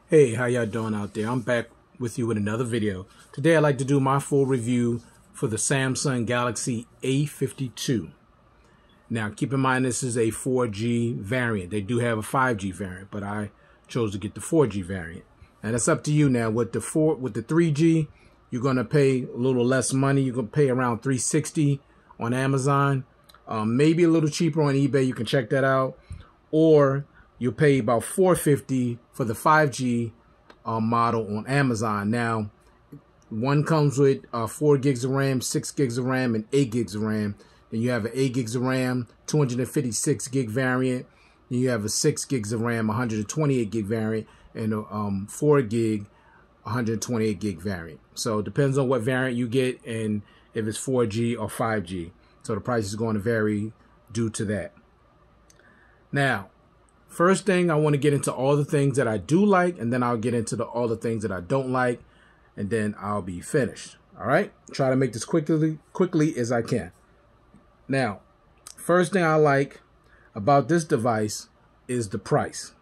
Hey, how y'all doing out there? I'm back with you with another video. Today I'd like to do my full review for the Samsung Galaxy A52. Now keep in mind this is a 4G variant. They do have a 5G variant, but I chose to get the 4G variant. And it's up to you now. With the 3G, you're gonna pay a little less money. You're gonna pay around $360 on Amazon, maybe a little cheaper on eBay. You can check that out, or you'll pay about $450 for the 5G model on Amazon. Now, one comes with 4 gigs of RAM, 6 gigs of RAM, and 8 gigs of RAM. Then you have an 8 gigs of RAM, 256 gig variant. Then you have a 6 gigs of RAM, 128 gig variant, and a 4 gig, 128 gig variant. So it depends on what variant you get and if it's 4G or 5G. So the price is going to vary due to that. Now, first thing, I want to get into all the things that I do like, and then I'll get into all the things that I don't like, and then I'll be finished. All right? Try to make this quickly as I can. Now, first thing I like about this device is the price.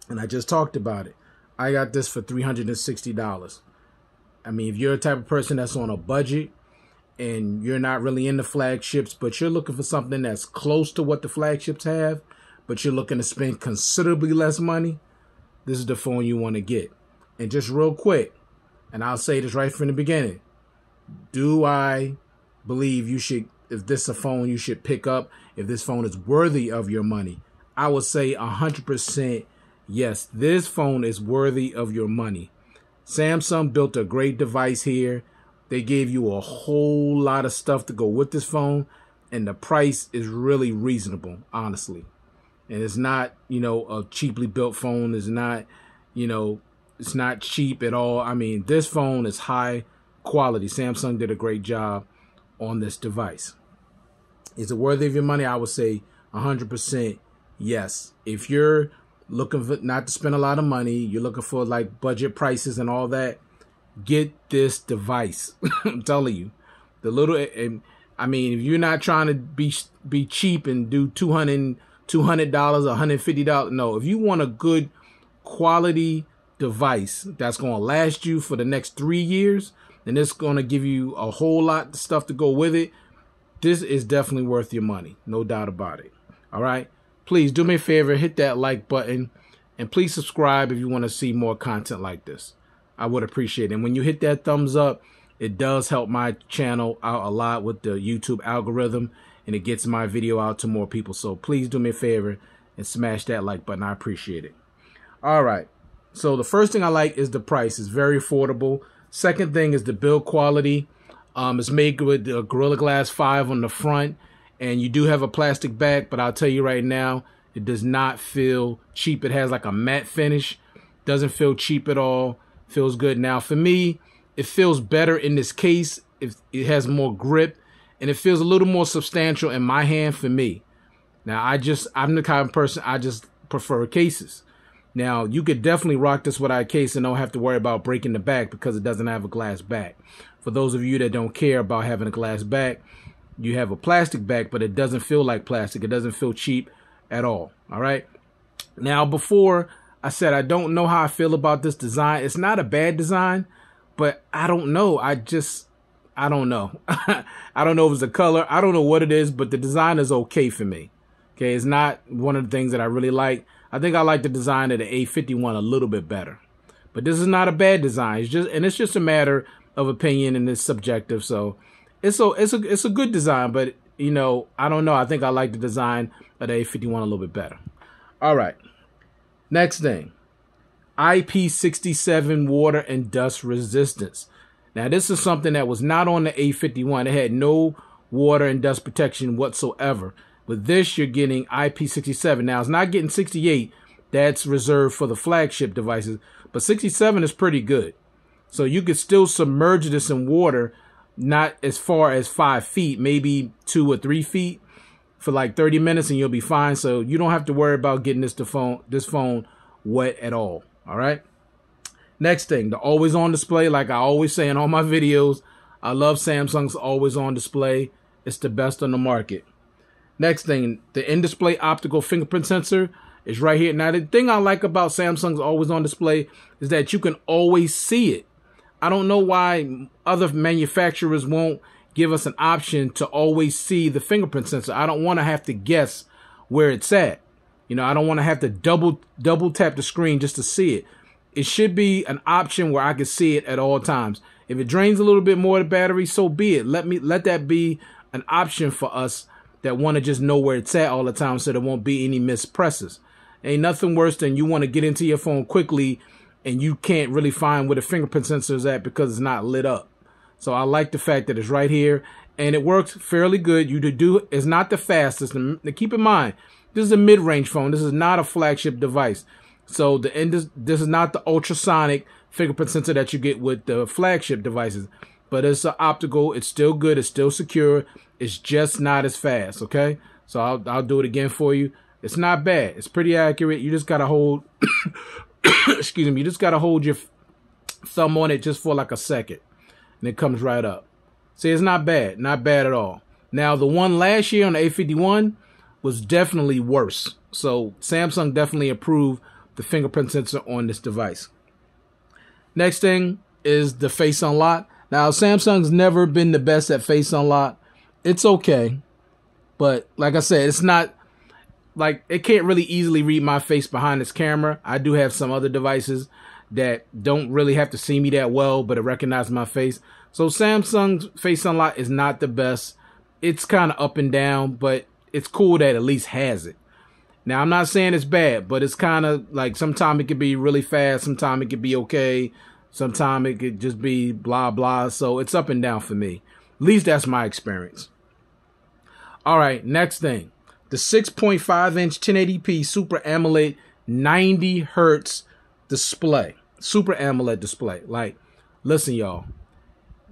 And I just talked about it. I got this for $360. I mean, if you're a type of person that's on a budget and you're not really into flagships, but you're looking for something that's close to what the flagships have, but you're looking to spend considerably less money, this is the phone you want to get. And just real quick, and I'll say this right from the beginning, do I believe you should, if this is a phone you should pick up, if this phone is worthy of your money? I would say 100% yes, this phone is worthy of your money. Samsung built a great device here. They gave you a whole lot of stuff to go with this phone, and the price is really reasonable, honestly. And it's not, you know, a cheaply built phone. It's not, you know, it's not cheap at all. I mean, this phone is high quality. Samsung did a great job on this device. Is it worthy of your money? I would say 100% yes. If you're looking for not to spend a lot of money, you're looking for like budget prices and all that, get this device. I'm telling you, the little, I mean, if you're not trying to be cheap and do $200, $150. No, if you want a good quality device that's going to last you for the next 3 years, and it's going to give you a whole lot of stuff to go with it, this is definitely worth your money. No doubt about it. All right. Please do me a favor, hit that like button, and please subscribe if you want to see more content like this. I would appreciate it. And when you hit that thumbs up, it does help my channel out a lot with the YouTube algorithm, and it gets my video out to more people. So please do me a favor and smash that like button. I appreciate it. All right. So the first thing I like is the price. It's very affordable. Second thing is the build quality. It's made with the Gorilla Glass 5 on the front, and you do have a plastic back, but I'll tell you right now, it does not feel cheap. It has like a matte finish. Doesn't feel cheap at all. Feels good. Now for me, it feels better in this case if it has more grip, and it feels a little more substantial in my hand for me. Now, I'm the kind of person, I just prefer cases. Now, you could definitely rock this without a case and don't have to worry about breaking the back because it doesn't have a glass back. For those of you that don't care about having a glass back, you have a plastic back, but it doesn't feel like plastic. It doesn't feel cheap at all. All right. Now, before I said I don't know how I feel about this design. It's not a bad design, but I don't know. I don't know. I don't know if it's the color. I don't know what it is, but the design is okay for me. Okay, it's not one of the things that I really like. I think I like the design of the A51 a little bit better. But this is not a bad design. It's just a matter of opinion, and it's subjective. So it's a good design, but you know, I don't know. I think I like the design of the A51 a little bit better. All right. Next thing, IP67 water and dust resistance. Now, this is something that was not on the A51. It had no water and dust protection whatsoever. With this, you're getting IP67. Now, it's not getting 68. That's reserved for the flagship devices. But 67 is pretty good. So you could still submerge this in water, not as far as 5 feet, maybe 2 or 3 feet for like 30 minutes, and you'll be fine. So you don't have to worry about getting this phone wet at all. All right. Next thing, the always-on display. Like I always say in all my videos, I love Samsung's always-on display. It's the best on the market. Next thing, the in-display optical fingerprint sensor. It's right here. Now, the thing I like about Samsung's Always On Display is that you can always see it. I don't know why other manufacturers won't give us an option to always see the fingerprint sensor. I don't want to have to guess where it's at. You know, I don't want to have to double tap the screen just to see it. It should be an option where I can see it at all times. If it drains a little bit more of the battery, so be it. Let that be an option for us that want to just know where it's at all the time, so there won't be any missed presses. Ain't nothing worse than you want to get into your phone quickly and you can't really find where the fingerprint sensor is at because it's not lit up. So I like the fact that it's right here, and it works fairly good. It's not the fastest. Keep in mind, this is a mid-range phone. This is not a flagship device. So this is not the ultrasonic fingerprint sensor that you get with the flagship devices. But it's optical. It's still good. It's still secure. It's just not as fast. Okay. So I'll do it again for you. It's not bad. It's pretty accurate. You just gotta hold. Excuse me. You just gotta hold your thumb on it just for like a second, and it comes right up. See, it's not bad. Not bad at all. Now, the one last year on the A51 was definitely worse. So Samsung definitely improved the fingerprint sensor on this device. Next thing is the face unlock. Now, Samsung's never been the best at face unlock. It's okay, but like I said, it's not like it can't really easily read my face behind this camera. I do have some other devices that don't really have to see me that well, but it recognizes my face. So Samsung's face unlock is not the best. It's kind of up and down, but it's cool that it at least has it. Now, I'm not saying it's bad, but it's kind of like sometimes it could be really fast, sometimes it could be okay, sometimes it could just be blah, blah. So it's up and down for me. At least that's my experience. All right, next thing. The 6.5-inch 1080p Super AMOLED 90 Hertz display. Super AMOLED display. Like, listen, y'all.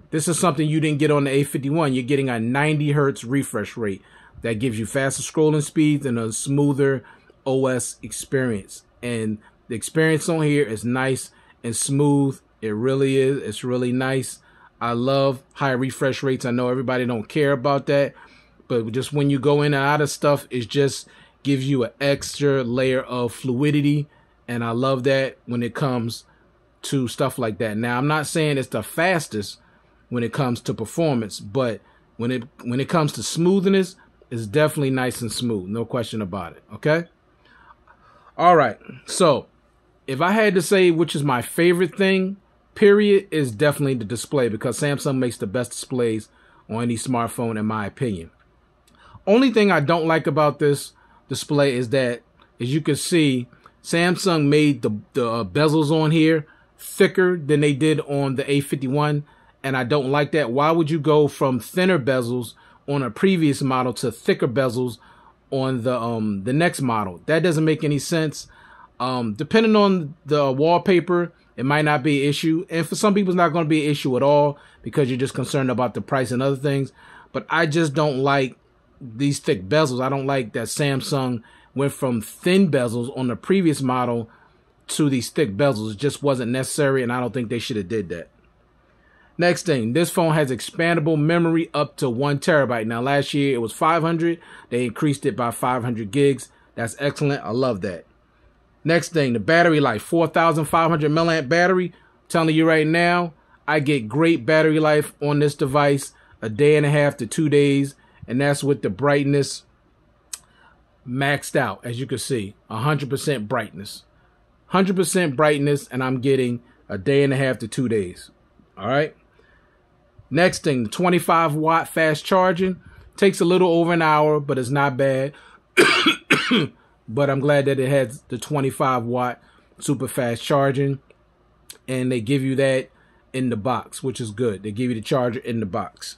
This is something you didn't get on the A51. You're getting a 90 Hertz refresh rate that gives you faster scrolling speeds and a smoother OS experience. And the experience on here is nice and smooth. It really is. It's really nice. I love high refresh rates. I know everybody don't care about that, but just when you go in and out of stuff, it just gives you an extra layer of fluidity. And I love that when it comes to stuff like that. Now, I'm not saying it's the fastest when it comes to performance, but when it comes to smoothness, it's definitely nice and smooth. No question about it. Okay. All right. So if I had to say which is my favorite thing, period, is definitely the display, because Samsung makes the best displays on any smartphone, in my opinion. Only thing I don't like about this display is that, as you can see, Samsung made the bezels on here thicker than they did on the A51, and I don't like that. Why would you go from thinner bezels on a previous model to thicker bezels on the next model? That doesn't make any sense. Depending on the wallpaper, it might not be an issue, and for some people it's not going to be an issue at all because you're just concerned about the price and other things. But I just don't like these thick bezels. I don't like that Samsung went from thin bezels on the previous model to these thick bezels. It just wasn't necessary, and I don't think they should have did that. Next thing, this phone has expandable memory up to 1 terabyte. Now, last year it was 500. They increased it by 500 gigs. That's excellent. I love that. Next thing, the battery life, 4,500 milliamp battery. I'm telling you right now, I get great battery life on this device, a day and a half to 2 days. And that's with the brightness maxed out, as you can see, 100% brightness. 100% brightness, and I'm getting a day and a half to 2 days. All right. Next thing, the 25 watt fast charging. Takes a little over an hour, but it's not bad. But I'm glad that it has the 25 watt super fast charging. And they give you that in the box, which is good. They give you the charger in the box.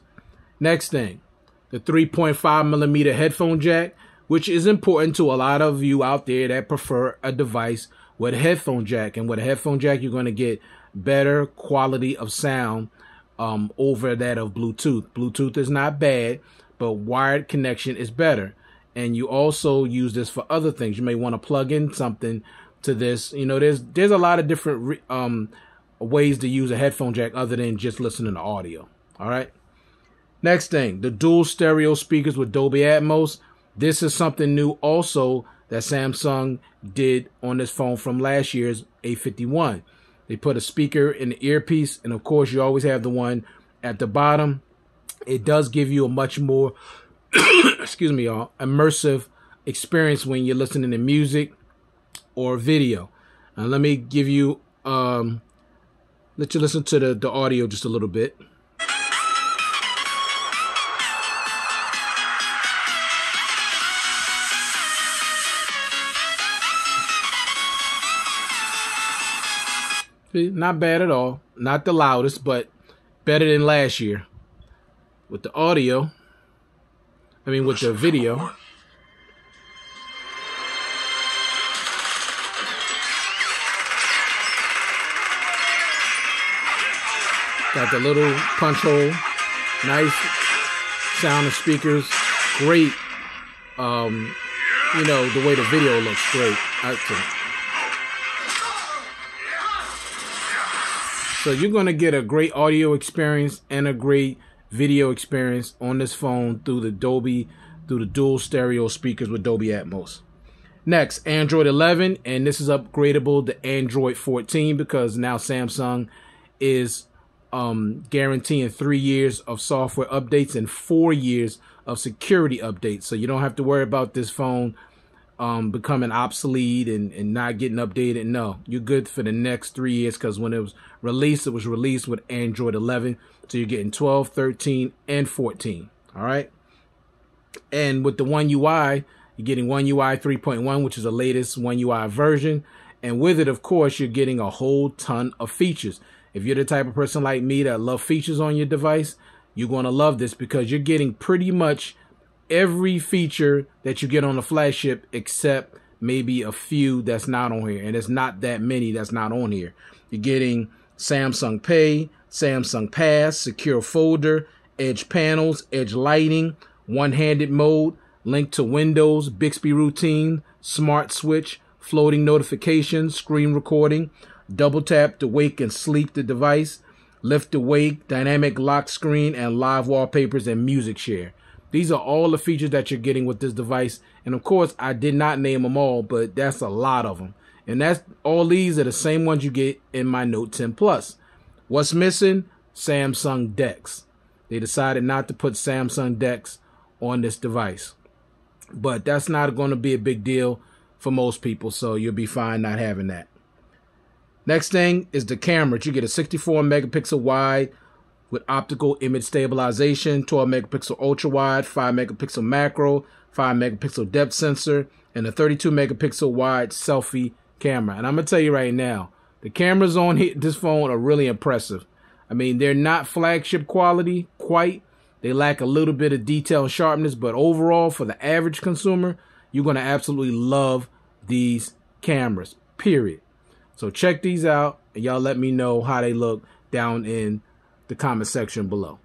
Next thing, the 3.5 millimeter headphone jack, which is important to a lot of you out there that prefer a device with a headphone jack. And with a headphone jack, you're going to get better quality of sound over that of Bluetooth. Bluetooth is not bad, but wired connection is better. And you also use this for other things. You may want to plug in something to this. You know, there's a lot of different ways to use a headphone jack other than just listening to audio. All right. Next thing, the dual stereo speakers with Dolby Atmos. This is something new also that Samsung did on this phone from last year's A51. They put a speaker in the earpiece, and of course you always have the one at the bottom. It does give you a much more excuse me, y'all, immersive experience when you're listening to music or video. Let me give you let you listen to the audio just a little bit. See, not bad at all. Not the loudest, but better than last year. With the audio, with the video. Got the little punch hole. Nice sound of speakers. Great. The way the video looks great. So you're going to get a great audio experience and a great video experience on this phone through the dual stereo speakers with Dolby Atmos. Next, Android 11, and this is upgradable to Android 14 because now Samsung is guaranteeing 3 years of software updates and 4 years of security updates. So you don't have to worry about this phone becoming obsolete and not getting updated. No, you're good for the next 3 years because when it was released with Android 11. So you're getting 12, 13, and 14. All right. And with the One UI, you're getting One UI 3.1, which is the latest One UI version. And with it, of course, you're getting a whole ton of features. If you're the type of person like me that love features on your device, you're going to love this because you're getting pretty much every feature that you get on the flagship except maybe a few that's not on here. And it's not that many that's not on here. You're getting Samsung Pay, Samsung Pass, secure folder, edge panels, edge lighting, one-handed mode, link to Windows, Bixby routine, smart switch, floating notifications, screen recording, double tap to wake and sleep the device, lift to wake, dynamic lock screen, and live wallpapers and music share. These are all the features that you're getting with this device. And of course, I did not name them all, but that's a lot of them. And that's all these are the same ones you get in my Note 10 Plus. What's missing? Samsung DeX. They decided not to put Samsung DeX on this device. But that's not going to be a big deal for most people, so you'll be fine not having that. Next thing is the camera. You get a 64 megapixel wide with optical image stabilization, 12 megapixel ultra wide, 5 megapixel macro, 5 megapixel depth sensor, and a 32 megapixel wide selfie camera. And I'm going to tell you right now, the cameras on this phone are really impressive. They're not flagship quality quite. They lack a little bit of detail and sharpness, but overall, for the average consumer, you're going to absolutely love these cameras, period. So check these out, and y'all let me know how they look down in the comment section below.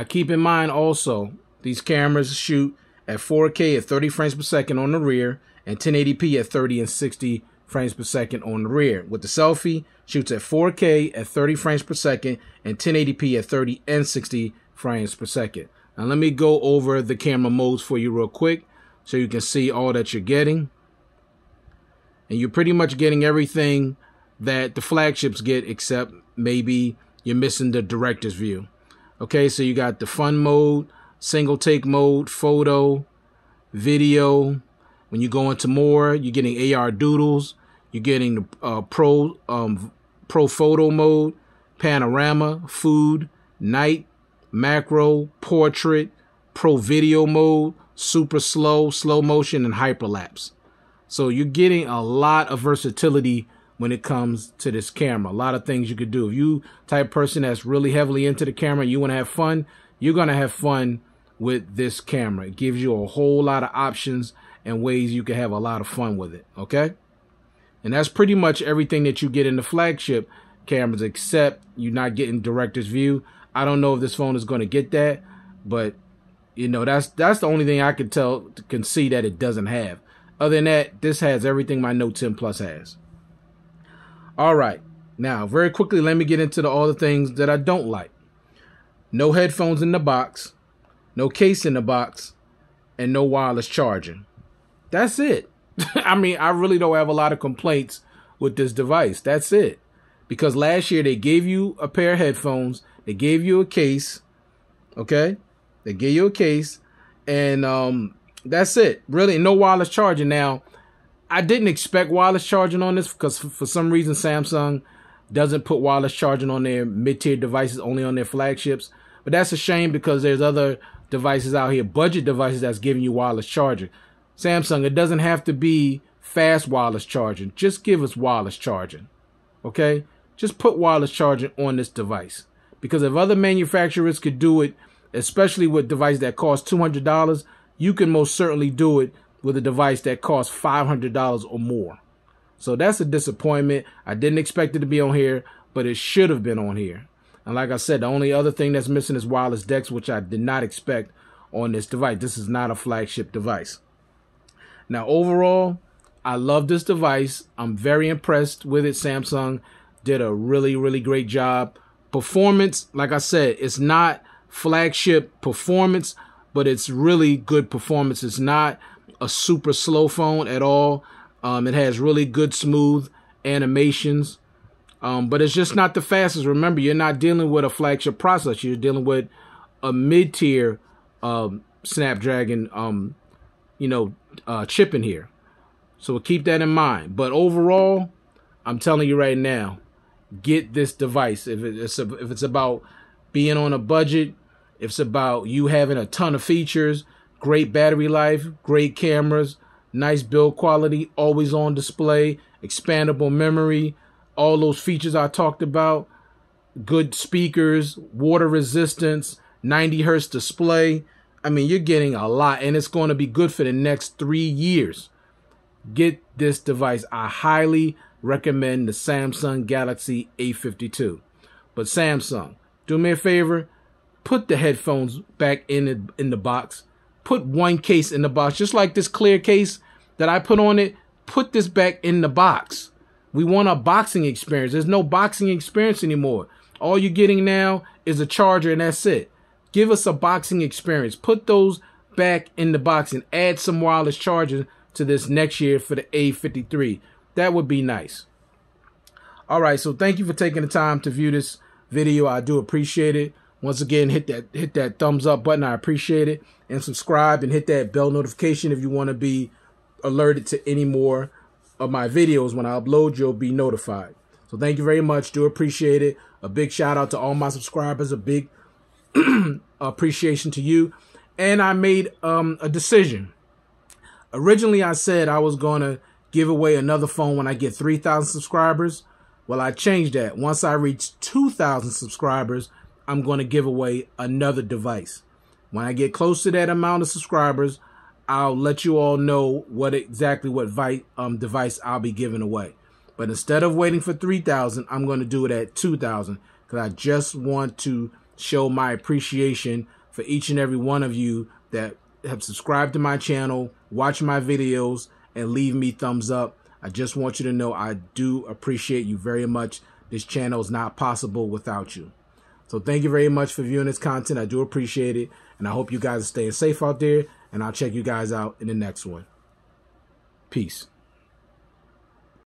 keep in mind also, these cameras shoot at 4K at 30 frames per second on the rear and 1080p at 30 and 60 frames per second on the rear. With the selfie, shoots at 4K at 30 frames per second and 1080p at 30 and 60 frames per second. Now let me go over the camera modes for you real quick so you can see all that you're getting. And you're pretty much getting everything that the flagships get, except maybe you're missing the director's view. Okay, so you got the fun mode, single take mode, photo, video. When you go into more, you're getting AR doodles. You're getting the pro photo mode, panorama, food, night, macro, portrait, pro video mode, super slow, slow motion, and hyperlapse. So you're getting a lot of versatility when it comes to this camera. A lot of things you could do. If you type of person that's really heavily into the camera, you want to have fun, you're going to have fun with this camera. It gives you a whole lot of options and ways you can have a lot of fun with it. Okay? And that's pretty much everything that you get in the flagship cameras, except you're not getting director's view. I don't know if this phone is going to get that, but you know, that's the only thing I can see that it doesn't have. Other than that, this has everything my Note 10 Plus has. All right, now very quickly, let me get into all the things that I don't like. No headphones in the box, no case in the box, and no wireless charging. That's it. I mean, I really don't have a lot of complaints with this device. That's it. Because last year they gave you a pair of headphones, they gave you a case, okay? They gave you a case, and that's it. Really, no wireless charging. Now, I didn't expect wireless charging on this because for some reason Samsung doesn't put wireless charging on their mid-tier devices, only on their flagships. But that's a shame because there's other devices out here, budget devices, that's giving you wireless charging. Samsung, it doesn't have to be fast wireless charging. Just give us wireless charging, okay? Just put wireless charging on this device. Because if other manufacturers could do it, especially with devices that cost $200, you can most certainly do it with a device that costs $500 or more. So that's a disappointment. I didn't expect it to be on here, but it should have been on here. And like I said, the only other thing that's missing is wireless decks, which I did not expect on this device. This is not a flagship device. Now, overall, I love this device. I'm very impressed with it. Samsung did a really, really great job. Performance, like I said, it's not flagship performance, but it's really good performance. It's not a super slow phone at all. It has really good, smooth animations, but it's just not the fastest. Remember, you're not dealing with a flagship processor. You're dealing with a mid-tier Snapdragon, chip in here. So keep that in mind. But overall, I'm telling you right now, get this device. If it's about being on a budget, if it's about you having a ton of features, great battery life, great cameras, nice build quality, always on display, expandable memory, all those features I talked about, good speakers, water resistance, 90 hertz display. I mean, you're getting a lot, and it's going to be good for the next 3 years. Get this device. I highly recommend the Samsung Galaxy A52. But Samsung, do me a favor, put the headphones back in the box. Put one case in the box, just like this clear case that I put on it. Put this back in the box. We want a boxing experience. There's no boxing experience anymore. All you're getting now is a charger, and that's it. Give us a boxing experience. Put those back in the box and add some wireless charging to this next year for the A53. That would be nice. All right, so thank you for taking the time to view this video. I do appreciate it. Once again, hit that thumbs up button. I appreciate it. And subscribe and hit that bell notification if you want to be alerted to any more of my videos. When I upload, you'll be notified. So thank you very much. Do appreciate it. A big shout out to all my subscribers. A big appreciation to you. And I made a decision. Originally, I said I was going to give away another phone when I get 3,000 subscribers. Well, I changed that. Once I reach 2,000 subscribers, I'm going to give away another device. When I get close to that amount of subscribers, I'll let you all know what device I'll be giving away. But instead of waiting for 3,000, I'm going to do it at 2,000 because I just want to show my appreciation for each and every one of you that have subscribed to my channel, watch my videos, and leave me thumbs up. I just want you to know I do appreciate you very much. This channel is not possible without you. So thank you very much for viewing this content. I do appreciate it. And I hope you guys are staying safe out there. And I'll check you guys out in the next one. Peace.